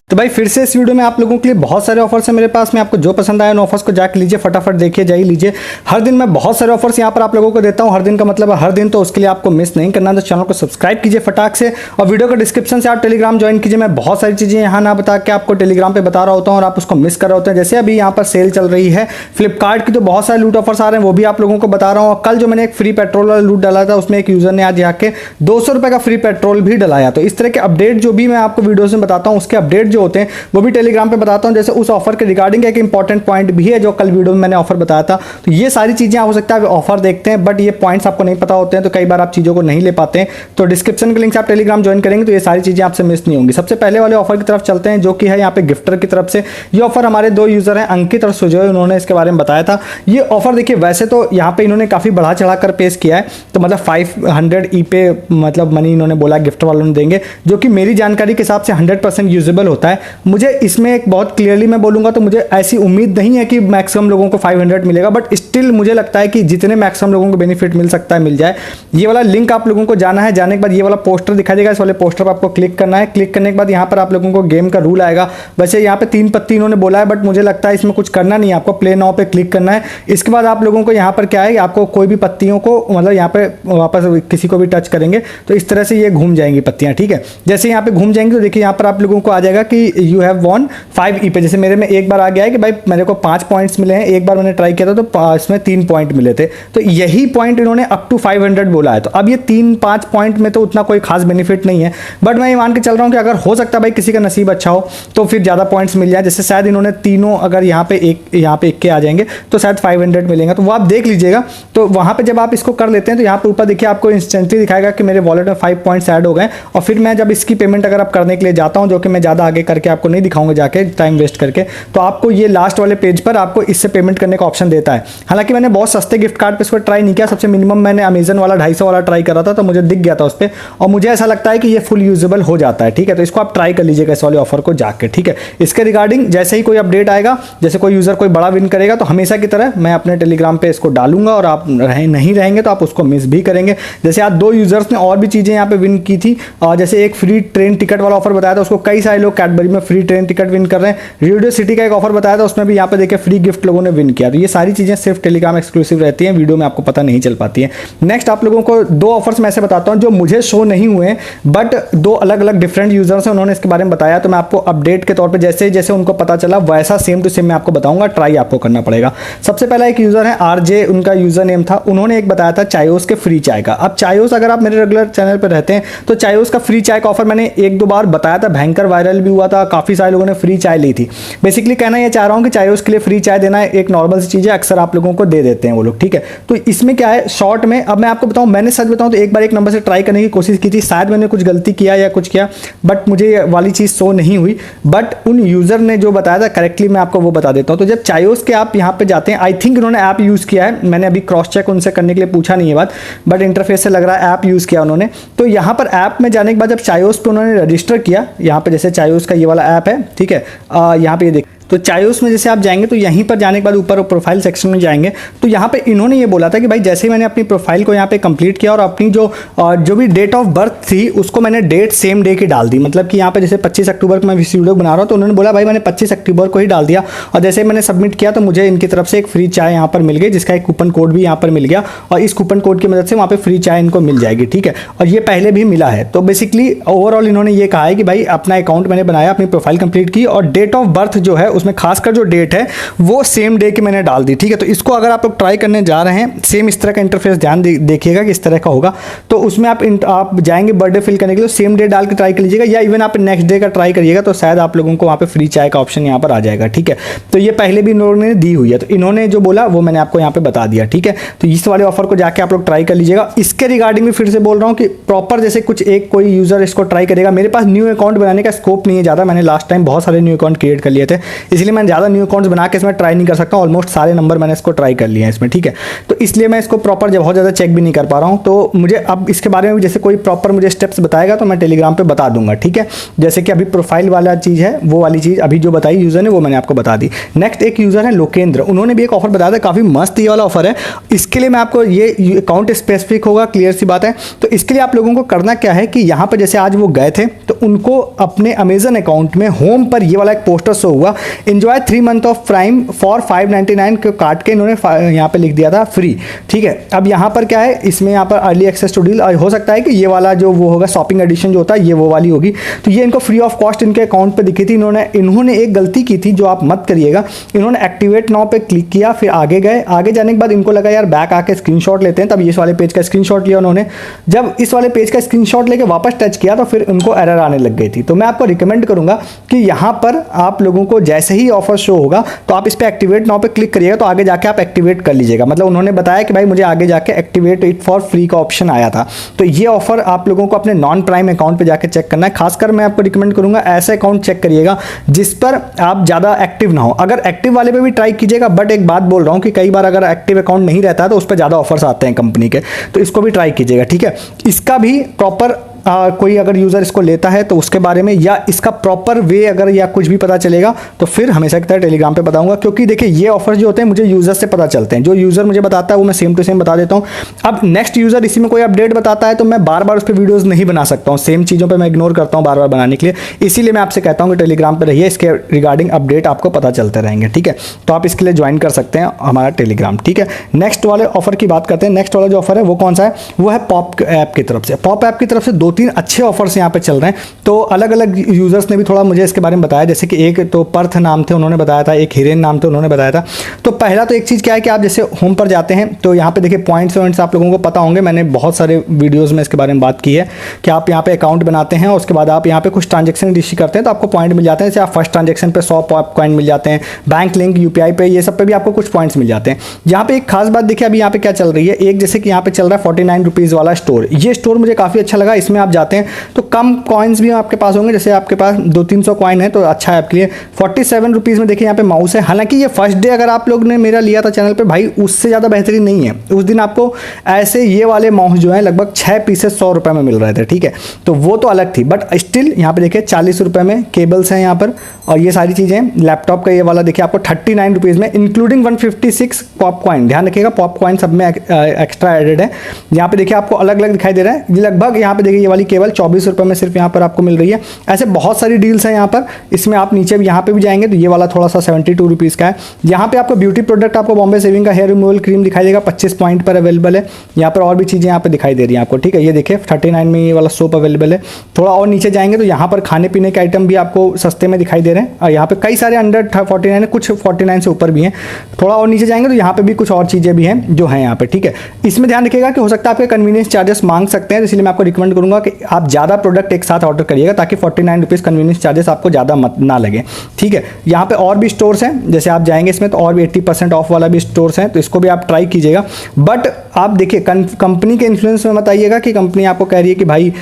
तो भाई फिर से इस वीडियो में आप लोगों के लिए बहुत सारे ऑफर्स हैं मेरे पास में। आपको जो पसंद आए उन ऑफर्स को जाके लीजिए, फटाफट देखिए, जाइए लीजिए। हर दिन मैं बहुत सारे ऑफर्स यहाँ पर आप लोगों को देता हूँ। हर दिन का मतलब है हर दिन, तो उसके लिए आपको मिस नहीं करना। तो चैनल को सब्सक्राइब कीजिए फटाक से, और वीडियो को डिस्क्रिप्शन से आप टेलीग्राम ज्वाइन कीजिए। मैं बहुत सारी चीज़ें यहाँ ना बता के आपको टेलीग्राम पर बता रहा होता हूँ और आप उसको मिस कर रहे होते हैं। जैसे अभी यहाँ पर सेल चल रही है फ्लिपकार्ट की, तो बहुत सारे लूट ऑफर्स आ रहे हैं, वो भी आप लोगों को बता रहा हूँ। और कल जो मैंने एक फ्री पेट्रोल वाला लूट डाला था, उसमें एक यूजर ने आज जाके 200 रुपये का फ्री पेट्रोल भी डलाया। तो इस तरह के अपडेट जो भी मैं आपको वीडियोस में बताता हूँ, उसके अपडेट जो होते हैं वो भी टेलीग्राम पे बताता हूं। जैसे उस ऑफर के रिगार्डिंग एक इंपॉर्टेंट पॉइंट भी है जो कल वीडियो में मैंने ऑफर बताया था। तो ये सारी चीजें हो सकता है ऑफर देखते हैं, बट ये पॉइंट्स आपको नहीं पता होते हैं, तो कई बार आप चीजों को नहीं ले पाते हैं। तो डिस्क्रिप्शन के लिंक से आप टेलीग्राम ज्वाइन करेंगे तो ये सारी चीजें आपसे मिस नहीं होंगी। सबसे पहले वाले ऑफर की तरफ चलते हैं, जो कि है यहाँ पे गिफ्टर की तरफ से। ये ऑफर हमारे दो यूजर हैं, अंकित और सुजय, उन्होंने इसके बारे में बताया था। ये ऑफर देखिए, वैसे तो यहाँ पे इन्होंने काफी बढ़ा चढ़ा कर पेश किया है, तो मतलब 500 ई पे मतलब मनी इन्होंने बोला गिफ्ट वालों ने देंगे, जो कि मेरी जानकारी के हिसाब से 100% यूजेबल होता है। मुझे इसमें एक बहुत क्लियरली मैं बोलूंगा तो मुझे ऐसी उम्मीद नहीं है कि मैक्सिमम लोगों को 500 मिलेगा, बट स्टिल मुझे लगता है कि जितने मैक्सिमम लोगों को बेनिफिट मिल सकता है मिल जाए। ये वाला लिंक आप लोगों को जाना है, जाने के बाद ये वाला पोस्टर दिखाई देगा, इस वाले पोस्टर पर आपको क्लिक करना है। क्लिक करने के बाद यहाँ पर आप लोगों को गेम का रूल आएगा। वैसे यहाँ पे 3 पत्ती इन्होंने बोला है, बट मुझे लगता है इसमें कुछ करना नहीं है, आपको प्ले नाउ पे क्लिक करना है। इसके बाद आप लोगों को यहाँ पर क्या है, आपको कोई भी पत्तियों को मतलब यहाँ पे वापस किसी को भी टच करेंगे तो इस तरह से ये घूम जाएंगी पत्तियां, ठीक है। जैसे यहाँ पे घूम जाएंगी तो देखिए यहाँ पर आप लोगों को आ जाएगा कि यू हैव वॉन 5 ई पे। जैसे मेरे में एक बार आ गया है कि भाई मेरे को 5 पॉइंट्स मिले हैं, एक बार मैंने ट्राई किया था तो इसमें 3 पॉइंट मिले थे। तो यही पॉइंट इन्होंने अप टू 500 बोला है। तो अब ये 3-5 पॉइंट में तो उतना कोई खास बेनिफिट नहीं है, बट मैं ये मान के चल रहा हूँ कि अगर हो सकता है भाई किसी का नसीब अच्छा हो तो फिर ज़्यादा पॉइंट्स मिल जाए। जैसे शायद इन्होंने तीनों अगर यहाँ पे एक के आ जाएंगे तो शायद 500 मिलेंगे, तो वो आप देख लीजिएगा। तो वहाँ पे जब आप इसको कर लेते हैं तो यहाँ पे ऊपर देखिए आपको इंस्टेंटली दिखाएगा कि मेरे वॉलेट में 5 पॉइंट्स ऐड हो गए। और फिर मैं जब इसकी पेमेंट अगर आप करने के लिए जाता हूँ, जो कि मैं ज़्यादा आगे करके आपको नहीं दिखाऊंगा जाके टाइम वेस्ट करके, तो आपको ये लास्ट वाले पेज पर आपको इससे पेमेंट करने का ऑप्शन देता है। हालांकि मैंने बहुत सस्ते गिफ्ट कार्ड पे इसको ट्राई नहीं किया, सबसे मिनिमम मैंने अमेजन वाला 250 वाला ट्राई करा था, तो मुझे दिख गया था उस पर, और मुझे ऐसा लगता है कि ये फुल यूजेबल हो जाता है, ठीक है। तो इसको आप ट्राई कर लीजिएगा इस वाले ऑफर को जाके, ठीक है। इसके रिगार्डिंग जैसे ही कोई अपडेट आएगा, जैसे कोई यूजर कोई बड़ा विन करेगा तो हमेशा की तरह मैं अपने टेलीग्राम पे इसको डालूंगा, और आप नहीं रहेंगे तो आप उसको मिस भी करेंगे। जैसे आज 2 यूजर्स ने और भी चीजें यहाँ पे विन की थी, और जैसे एक फ्री ट्रेन टिकट वाला ऑफर बताया था, उसको कई सारे लोग कैडबरी में फ्री ट्रेन टिकट विन कर रहे हैं। रेडियो सिटी का एक ऑफर बताया था, उसमें भी यहाँ पे देखिए फ्री गिफ्ट लोगों ने विन किया। तो ये सारी चीजें सिर्फ टेलीग्राम एक्सक्लूसिव रहती हैं, वीडियो में आपको पता नहीं चल पाती है। नेक्स्ट आप लोगों को 2 ऑफर्स मैं ऐसे बताता हूँ जो मुझे शो नहीं हुए, बट 2 अलग अलग डिफरेंट यूजर्स हैं, उन्होंने इसके बारे में बताया। तो मैं आपको अपडेट के तौर पर जैसे जैसे उनको पता चला वैसा सेम टू सेम मैं आपको बताऊंगा, ट्राई आपको करना पड़ेगा। सबसे पहला एक यूजर है आरजे, उनका यूजर नेम था, उन्होंने एक बताया था चायोस के फ्री चाय का। अब चायोस अगर आप मेरे रेगुलर चैनल पर रहते हैं तो चायोस का फ्री चाय का ऑफर मैंने 1-2 बार बताया था, भयंकर वायरल भी हुआ था, काफी सारे लोगों ने फ्री चाय ली थी। बेसिकली कहना यह चाह रहा हूं कि चायोस के लिए फ्री चाय देना एक नॉर्मल सी चीज है, अक्सर आप लोगों को दे देते हैं वो लोग, ठीक है। तो इसमें क्या है शॉर्ट में, अब मैं आपको बताऊं, मैंने सच बताऊं तो एक बार एक नंबर से ट्राई करने की कोशिश की थी, शायद मैंने कुछ गलती किया या कुछ किया, बट मुझे ये वाली चीज शो नहीं हुई। बट उन यूजर ने जो बताया था करेक्टली मैं आपको वो बता देता हूं। तो जब चायोस के आप यहाँ पे जाते हैं, आई थिंक उन्होंने ऐप यूज किया है, मैंने अभी क्रॉस चेक उनसे करने के लिए पूछा नहीं है बात, बट इंटरफेस से लग रहा है ऐप यूज किया उन्होंने। तो यहाँ पर ऐप में जाने के बाद जब चायोस पे उन्होंने रजिस्टर किया, यहाँ पे जैसे चायोस का ये वाला ऐप है, ठीक है, यहाँ पे ये देख, तो चायोस में जैसे आप जाएंगे तो यहीं पर जाने के बाद ऊपर प्रोफाइल सेक्शन में जाएंगे, तो यहाँ पे इन्होंने ये बोला था कि भाई जैसे ही मैंने अपनी प्रोफाइल को यहाँ पे कंप्लीट किया और अपनी जो भी डेट ऑफ बर्थ थी उसको मैंने डेट सेम डे की डाल दी। मतलब कि यहाँ पे जैसे 25 अक्टूबर को मैं वीडियो बना रहा हूँ, तो उन्होंने बोला भाई मैंने 25 अक्टूबर को ही डाल दिया, और जैसे मैंने सबमिट किया तो मुझे इनकी तरफ से एक फ्री चाय यहाँ पर मिल गई, जिसका एक कूपन कोड भी यहाँ पर मिल गया, और इस कूपन कोड की मदद से वहाँ पे फ्री चाय इनको मिल जाएगी, ठीक है। और ये पहले भी मिला है। तो बेसिकली ओवरऑल इन्होंने ये कहा है कि भाई अपना अकाउंट मैंने बनाया, अपनी प्रोफाइल कंप्लीट की, और डेट ऑफ बर्थ जो है उसमें खासकर जो डेट है वो सेम डे की मैंने डाल दी, ठीक है। तो इसको अगर आप लोग ट्राई करने जा रहे हैं, सेम इस तरह का इंटरफेस ध्यान देखिएगा कि इस तरह का होगा। तो उसमें आप जाएंगे बर्थडे फिल करने के लिए, सेम डे डाल के ट्राई कर लीजिएगा, या इवन आप नेक्स्ट डे का ट्राई करिएगा तो शायद आप लोगों को वहाँ पे फ्री चाय का ऑप्शन यहाँ पर आ जाएगा, ठीक है। तो ये पहले भी इन्होंने दी हुई है, तो इन्होंने जो बोला वो मैंने आपको यहाँ पे बता दिया, ठीक है। तो इस वाले ऑफर को जाके आप लोग ट्राई कर लीजिएगा। इसके रिगार्डिंग भी फिर से बोल रहा हूँ कि प्रॉपर जैसे कुछ एक कोई यूजर इसको ट्राई करेगा, मेरे पास न्यू अकाउंट बनाने का स्कोप नहीं है ज़्यादा, मैंने लास्ट टाइम बहुत सारे न्यू अकाउंट क्रिएट कर लिए थे, इसलिए मैं ज़्यादा न्यू अकाउंट्स बना के इसमें ट्राई नहीं कर सकता। ऑलमोस्ट सारे नंबर मैंने इसको ट्राई कर लिए हैं इसमें, ठीक है। तो इसलिए मैं इसको प्रॉपर बहुत ज़्यादा चेक भी नहीं कर पा रहा हूँ। तो मुझे अब इसके बारे में भी जैसे कोई प्रॉपर मुझे स्टेप्स बताएगा तो मैं टेलीग्राम पर बता दूंगा, ठीक है। जैसे कि अभी प्रोफाइल वाला चीज़ है, वो वाली चीज़ अभी जो बताई यूज़र ने वो मैंने आपको बता दी। नेक्स्ट एक यूज़र है लोकेंद्र, उन्होंने भी एक ऑफर बताया था, काफ़ी मस्त ये वाला ऑफर है। इसके लिए मैं आपको ये अकाउंट स्पेसिफिक होगा, क्लियर सी बात है। तो इसके लिए आप लोगों को करना क्या है कि यहाँ पर जैसे आज वो गए थे तो उनको अपने अमेजन अकाउंट में होम पर ये वाला एक पोस्टर शो हुआ, enjoy 3 month of prime for 599 को काट के इन्होंने यहाँ पे लिख दिया था फ्री, ठीक है। अब यहाँ पर क्या है, इसमें यहाँ पर अर्ली एक्सेस टू डील, हो सकता है कि ये वाला जो वो होगा शॉपिंग एडिशन जो होता है ये वो वाली होगी। तो ये इनको फ्री ऑफ कॉस्ट इनके अकाउंट पे दिखी थी। इन्होंने एक गलती की थी जो आप मत करिएगा, इन्होंने एक्टिवेट नाउ पे क्लिक किया, फिर आगे गए, आगे जाने के बाद इनको लगा यार बैक आके स्क्रीनशॉट लेते हैं, तब इस वाले पेज का स्क्रीनशॉट लिया उन्होंने। जब इस वाले पेज का स्क्रीनशॉट लेके वापस टच किया तो फिर उनको एरर आने लग गई थी। तो मैं आपको रिकमेंड करूंगा कि यहाँ पर आप लोगों को जैसे ही ऑफर शो होगा तो आप इस पे एक्टिवेट नाउ पे क्लिक करिएगा, तो आगे जाके आप एक्टिवेट कर लीजिएगा। मतलब उन्होंने बताया कि भाई मुझे आगे जाके एक्टिवेट इट फॉर फ्री का ऑप्शन आया था। तो ये ऑफर आप लोगों को अपने नॉन प्राइम अकाउंट पे जाके चेक करना है। खासकर मैं आपको रिकमेंड करूंगा ऐसे अकाउंट चेक करिएगा जिस पर आप ज़्यादा एक्टिव ना हो। अगर एक्टिव वाले पे भी ट्राई कीजिएगा, बट एक बात बोल रहा हूँ कि कई बार अगर एक्टिव अकाउंट नहीं रहता है तो उस पर ज़्यादा ऑफर्स आते हैं कंपनी के, तो इसको भी ट्राई कीजिएगा, ठीक है। इसका भी प्रॉपर कोई अगर यूज़र इसको लेता है तो उसके बारे में या इसका प्रॉपर वे अगर या कुछ भी पता चलेगा तो फिर हमेशा की तरह टेलीग्राम पे बताऊंगा, क्योंकि देखिए ये ऑफर जो होते हैं मुझे यूज़र से पता चलते हैं। जो यूज़र मुझे बताता है वो मैं सेम टू सेम बता देता हूँ। अब नेक्स्ट यूज़र इसी में कोई अपडेट बताता है तो मैं बार बार उस पर वीडियोज़ नहीं बना सकता हूँ, सेम चीज़ों पर मैं इग्नोर करता हूँ बार बार बनाने के लिए। इसीलिए मैं आपसे कहता हूँ कि टेलीग्राम पर रहिए, इसके रिगार्डिंग अपडेट आपको पता चलते रहेंगे, ठीक है। तो आप इसके लिए ज्वाइन कर सकते हैं हमारा टेलीग्राम, ठीक है। नेक्स्ट वाले ऑफर की बात करते हैं। नेक्स्ट वाला जो ऑफर है वो कौन सा है, वो है पॉप ऐप की तरफ से। पॉप ऐप की तरफ से 2-3 अच्छे ऑफर्स यहाँ पे चल रहे हैं। तो अलग अलग यूजर्स ने भी थोड़ा मुझे इसके बारे में बताया, जैसे कि एक तो पर्थ नाम थे उन्होंने बताया था, एक हिरेन नाम थे उन्होंने बताया था। तो पहला तो एक चीज़ क्या है कि आप जैसे होम पर जाते हैं तो यहाँ पे देखिए पॉइंट्स आप लोगों को पता होंगे, मैंने बहुत सारे वीडियोज़ में इसके बारे में बात की है कि आप यहाँ पे अकाउंट बनाते हैं और उसके बाद आप यहाँ पे कुछ ट्रांजेक्शन रिसीव करते हैं तो आपको पॉइंट मिल जाते हैं। जैसे आप फर्स्ट ट्रांजेक्शन पे 100 कॉइन मिल जाते हैं, बैंक लिंक यूपीआई पे ये सब पे भी आपको कुछ पॉइंट्स मिल जाते हैं। यहाँ पे एक खास बात देखिए अभी यहाँ पे क्या चल रही है, एक जैसे कि यहाँ पे चल रहा है 49 रुपीज़ वाला स्टोर। ये स्टोर मुझे काफ़ी अच्छा लगा। इसमें आप जाते हैं तो कम कॉइन्स भी आपके पास होंगे, जैसे आपके पास 200-300 कॉइन है तो अच्छा है आपके लिए। 47 रुपीज़ में देखिए यहाँ पे माउस है। हालांकि ये फर्स्ट डे अगर आप लोग ने मेरा लिया था चैनल पे, भाई उससे ज़्यादा बेहतरीन नहीं है। उस दिन आपको ऐसे ये वाले माउस जो है लगभग 6 पीसेस 100 रुपये में मिल रहे थे, ठीक है। तो वो तो अलग थी, बट स्टिल यहाँ पे देखिए 40 रुपये में केबल्स हैं यहाँ पर और ये सारी चीज़ें। लैपटॉप का ये वाला देखिए आपको 39 रुपीज़ में इंक्लूडिंग 156 पॉप कॉइन। ध्यान रखिएगा पॉप कॉइन सब में एक्स्ट्रा एडेड है। यहाँ पे देखिए आपको अलग अलग दिखाई दे रहा है। लगभग यहाँ पे देखिए ये वाली केबल 24 रुपये में सिर्फ यहाँ पर आपको मिल रही है। ऐसे बहुत सारी डील्स हैं यहाँ पर। इसमें आप नीचे यहाँ पे भी जाएंगे तो ये वाला थोड़ा सा 72 रुपीज़ का है। यहाँ पे आपको ब्यूटी प्रोडक्ट आपको बॉम्बे शेविंग का हेयर रिमूवल क्रीम दिखाई देगा, 25 पॉइंट पर अवेलेबल है। यहाँ पर और भी चीज़ें यहाँ पे दिखाई दे रही हैं आपको, ठीक है। ये देखिए 39 में ये वाला सोप अवेलेबल है। थोड़ा और नीचे जाएंगे तो यहाँ पर खाने पीने के आइटम भी आपको सस्ते में दिखाई दे रहे हैं और यहाँ पे कई सारे अंडर 49 है, कुछ 49 से ऊपर भी हैं। थोड़ा और नीचे जाएंगे तो यहाँ पे भी कुछ और चीज़ें भी हैं जो हैं यहाँ पे, ठीक है। इसमें ध्यान रखिएगा कि हो सकता है आपके कन्वीनियंस चार्जेस मांग सकते हैं, इसलिए मैं आपको रिकमेंड करूँगा कि आप ज़्यादा प्रोडक्ट एक साथ ऑर्डर करिएगा ताकि 49 रुपीज़ कन्वीनियंस चार्जेस आपको ज़्यादा ना लगे, ठीक है। यहाँ पे और भी स्टोर्स हैं, जैसे आप जाएंगे इसमें तो और भी 80% ऑफ वाला भी स्टोर्स हैं, तो इसको भी आप ट्राई कीजिएगा। बट आप देखिए कंपनी के इन्फ्लुएंस में मत आइएगा कि कंपनी आपको कह रही है कि भाई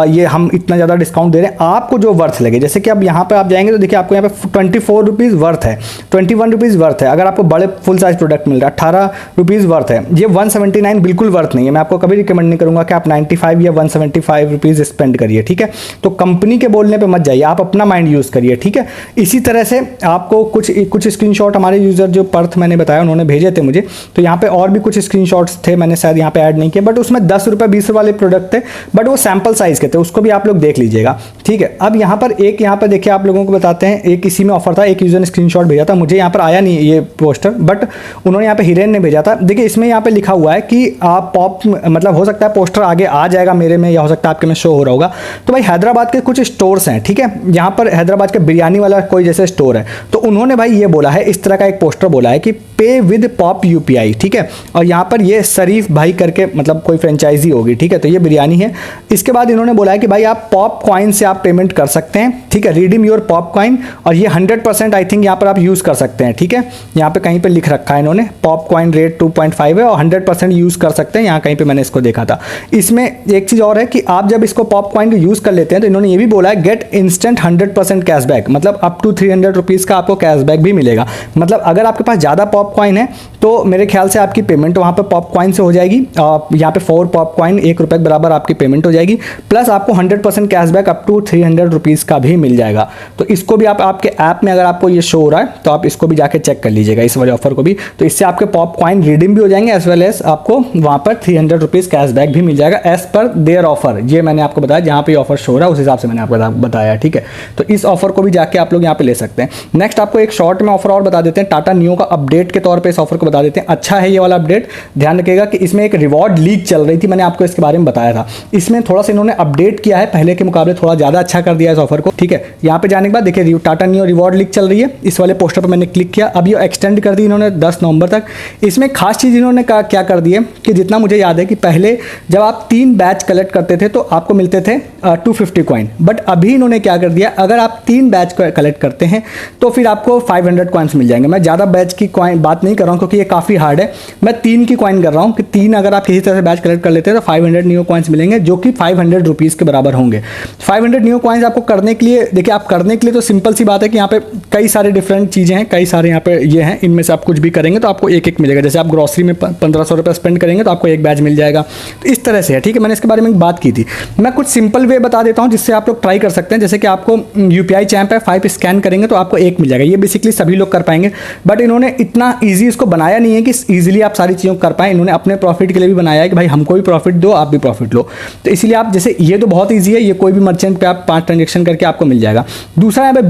ये हम इतना ज़्यादा डिस्काउंट दे रहे हैं। आपको जो वर्थ लगे, जैसे कि अब यहाँ पर आप जाएंगे तो देखिए आपको यहाँ पे 24 रुपीज़ वर्थ है, 21 रुपीज़ वर्थ है। अगर आपको बड़े फुल साइज प्रोडक्ट मिल रहा है 18 रुपीज़ वर्थ है। ये 179 बिल्कुल वर्थ नहीं है। मैं आपको कभी रिकमेंड नहीं करूँगा कि आप 95 या 175 रुपीज़ स्पेंड करिए, ठीक है। तो कंपनी के बोलने पर मत जाइए, आप अपना माइंड यूज़ करिए, ठीक है। इसी तरह से आपको कुछ स्क्रीनशॉट हमारे यूज़र जो पर्थ मैंने बताया उन्होंने भेजे थे मुझे, तो यहाँ पे और भी कुछ स्क्रीनशॉट्स थे, मैंने शायद यहाँ पे ऐड नहीं किए, बट उसमें 10 रुपये 20 वाले प्रोडक्ट थे, बट वो सैंपल साइज़ के थे, उसको भी आप लोग देख लीजिएगा, ठीक है। अब यहाँ पर यहाँ पर देखिए आप लोगों को बताते हैं, एक इसी में ऑफर था, एक यूज़र ने स्क्रीनशॉट भेजा था, मुझे यहाँ पर आया नहीं ये पोस्टर, बट उन्होंने यहाँ पे हिरेन ने भेजा था। देखिए इसमें यहाँ पे लिखा हुआ है कि आप पॉप, मतलब हो सकता है पोस्टर आगे आ जाएगा मेरे में या हो सकता है आपके में शो हो रहा होगा। तो भाई हैदराबाद के कुछ स्टोर्स हैं, ठीक है। यहाँ पर हैदराबाद के बिरयानी वाला कोई जैसे स्टोर है, तो उन्होंने भाई ये बोला है, इस तरह का एक पोस्टर बोला है कि पे विद पॉप यूपीआई, ठीक है। और यहाँ पर ये शरीफ भाई करके मतलब कोई फ्रेंचाइजी होगी, ठीक है। तो ये बिरयानी है। इसके बाद इन्होंने बोला है कि भाई आप पॉप कॉइन से आप पेमेंट कर सकते हैं, ठीक है, रिडीम योर पॉप कॉइन। और ये 100% आई थिंक यहाँ पर आप यूज़ कर सकते हैं, ठीक है। यहाँ पे कहीं पे लिख रखा है इन्होंने पॉप कॉइन रेट 2.5 है और 100% यूज़ कर सकते हैं, यहाँ कहीं पे मैंने इसको देखा था। इसमें एक चीज़ और है कि आप जब इसको पॉपकॉइन को यूज़ कर लेते हैं तो इन्होंने ये भी बोला है गेट इंस्टेंट 100% कैशबैक, मतलब अप टू 300 रुपीज़ का आपको कैशबैक भी मिलेगा। मतलब अगर आपके पास ज़्यादा पॉपकॉइन है तो मेरे ख्याल से आपकी पेमेंट वहाँ पर पॉपकॉइन से हो जाएगी। यहाँ पे 4 पॉपकॉइन 1 रुपये के बराबर आपकी पेमेंट हो जाएगी, प्लस आपको 100% कैशबैक अप टू 300 रुपीज़ का भी मिल जाएगा। तो इसको भी आप आपके ऐप में अगर आपको ये शो हो रहा है तो आप इसको भी जाके चेक कर लीजिएगा, इस वाले ऑफर को भी। तो इससे आपके पॉपकॉइन रिडीम भी हो जाएंगे एज वेल एज आपको वहाँ पर 300 रुपीज़ कैशबैक भी मिल जाएगा एज पर देयर ऑफर। ये मैंने आपको बताया, जहाँ पे ऑफर शो हो रहा है उस हिसाब से मैंने आपको बताया, ठीक है। तो इस ऑफर को भी जाके आप लोग यहाँ पे ले सकते हैं। नेक्स्ट आपको एक शॉर्ट में ऑफर और बता देते हैं, टाटा नियो का अपडेट के तौर पे इस ऑफर को बता देते हैं। अच्छा है ये वाला अपडेट, ध्यान रखिएगा कि इसमें एक रिवॉर्ड लीक चल रही थी, मैंने आपको इसके बारे में बताया था। इसमें थोड़ा सा इन्होंने अपडेट किया है, पहले के मुकाबले थोड़ा ज़्यादा अच्छा कर दिया है इस ऑफर को, ठीक है। यहाँ पे जाने के बाद देखिए टाटा नियो रिवॉर्ड लीक चल रही है, इस वाले पोस्टर पर मैंने क्लिक किया, अब ये एक्सटेंड कर दी इन्होंने 10 नवंबर तक। इसमें खास चीज़ इन्होंने क्या कर दी है कि जितना मुझे याद है कि पहले जब आप 3 बैच कलेक्ट करते थे तो आपको मिलते थे 250 कॉइन, बट अभी इन्होंने क्या कर दिया, अगर आप 3 बैच कलेक्ट करते हैं तो फिर आपको 500 कॉइन्स मिल जाएंगे। मैं ज़्यादा बैच की कॉइन बात नहीं कर रहा हूँ क्योंकि ये काफ़ी हार्ड है, मैं 3 की कॉइन कर रहा हूँ कि 3 अगर आप किसी तरह से बैच कलेक्ट कर लेते हैं तो 500 न्यू कॉइन्स मिलेंगे जो कि 500 रुपीज़ के बराबर होंगे। 500 न्यू कॉइन्स आपको करने के लिए, देखिए आप करने के लिए तो सिंपल सी बात है कि यहाँ पे कई सारे डिफरेंट चीज़ें हैं, कई सारे यहाँ पे ये हैं, इनमें से आप कुछ भी करेंगे तो आपको एक मिलेगा। जैसे आप ग्रॉसरी में 1500 रुपये स्पेंड करेंगे तो आपको एक बैच मिल जाएगा, तो इस तरह से है, ठीक है। मैंने इसके बारे में बात की थी, मैं कुछ सिंपल वे बता देता हूँ जिससे आप लोग ट्राई कर सकते हैं। जैसे कि आपको UPI चैम्प है, 5 स्कैन करेंगे तो आपको 1 मिल जाएगा, ये बेसिकली सभी लोग कर पाएंगे, बट इन्होंने इतना ईजी इसको बनाया नहीं है कि ईजिली आप सारी चीज़ों को कर पाएँ। इन्होंने अपने प्रॉफिट के लिए भी बनाया है कि भाई हमको भी प्रॉफिट दो, आप भी प्रॉफिट लो, तो इसीलिए आप जैसे ये तो बहुत ईजी है, ये कोई भी मर्चेंट पे आप 5 ट्रांजेक्शन करके आपको मिल जाएगा। दूसरा यहाँ पे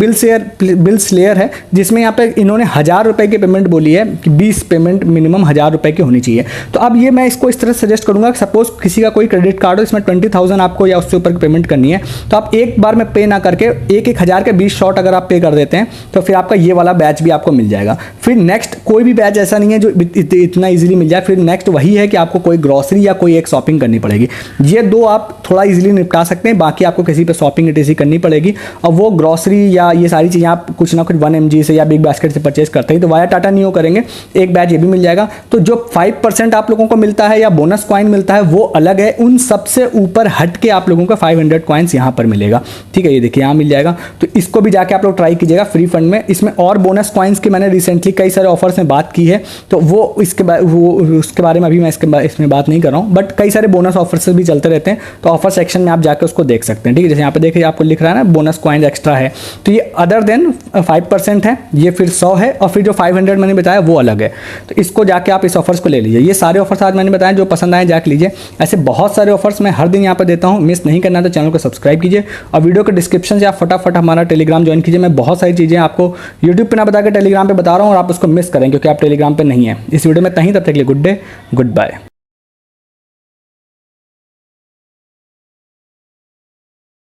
बिल स्लेयर है, जिसमें यहाँ पे इन्होंने 1000 रुपये की पेमेंट बोली है कि 20 पेमेंट मिनिमम 1000 रुपये की होनी चाहिए। तो अब ये मैं इसको इस तरह सजेस्ट करूंगा कि सपोज किसी का कोई क्रेडिट कार्ड हो, इसमें 20,000 आपको या उससे ऊपर की पेमेंट करनी है, तो आप एक बार में पे ना करके 1,000 के 20 शॉट अगर आप पे कर देते हैं तो फिर आपका ये वाला बैच भी आपको मिल जाएगा। फिर नेक्स्ट कोई भी बैच ऐसा नहीं है जो इतना ईजिली मिल जाए। फिर नेक्स्ट वही है कि आपको कोई ग्रॉसरी या कोई एक शॉपिंग करनी पड़ेगी, ये 2 आप थोड़ा ईजिली निपटा सकते हैं, बाकी आपको किसी पे शॉपिंग इटीसी करनी पड़ेगी। और वो ग्रॉसरी या ये सारी चीज़ें आप कुछ ना कुछ 1 MG से या बिग बास्केट से परचेज करते हैं तो वाया टाटा नियो करेंगे, एक बैच ये भी मिल जाएगा। तो जो 5% आप लोगों को मिलता है या बोनस कॉइन मिलता है वो अलग है, उन सबसे ऊपर हट के आप लोगों का 500 कॉइन्स यहाँ पर मिलेगा, ठीक है। ये देखिए यहाँ मिल जाएगा, तो इसको भी जाके आप लोग ट्राई कीजिएगा फ्री फंड में। इसमें और बोनस कॉइन्स की मैंने रिसेंटली कई सारे ऑफर्स में बात की है, तो वो उसके बारे में अभी मैं इसमें बात नहीं कर रहा हूँ, बट कई सारे बोनस ऑफर्स भी चलते रहते हैं, तो ऑफर सेक्शन में आप जाकर उसको देख सकते हैं, ठीक है। जैसे यहाँ पे देखिए आपको लिख रहा है ना बोनस कॉइन एक्स्ट्रा है, तो ये अदर देन 5% है, ये फिर 100 है, और फिर जो 500 मैंने बताया वो अलग है। तो इसको जाके आप इस ऑफर्स को ले लीजिए। ये सारे ऑफर्स आज मैंने बताया, जो पसंद आए जाके लीजिए। ऐसे बहुत सारे ऑफर्स मैं हर दिन यहाँ पर देता हूँ, मिस नहीं करना तो चैनल को सब्सक्राइब कीजिए, और वीडियो के डिस्क्रिप्शन से आप फटाफट हमारा टेलीग्राम ज्वाइन कीजिए। मैं बहुत सारी चीज़ें आपको यूट्यूब पे ना बता के टेलीग्राम पे बता रहा हूँ और आप उसको मिस करें क्योंकि आप टेलीग्राम पे नहीं है। इस वीडियो में तब तक के लिए गुड डे, गुड बाय।